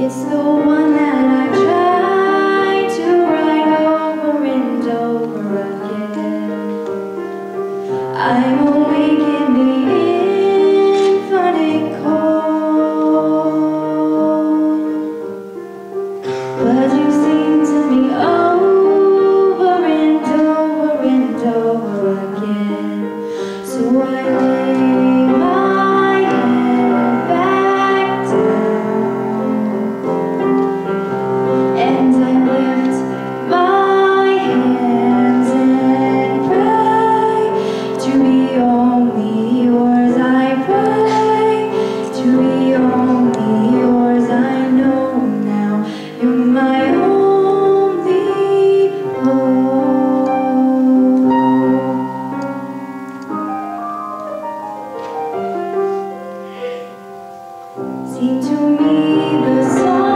It's the one that I try to write over and over again. I'm awake in the infinite cold, but you seem to me over and over and over again. So I lay my head back down, and I lift my hands and pray to be only yours. I pray to be only yours. I know now you're my only hope. Seem to me the song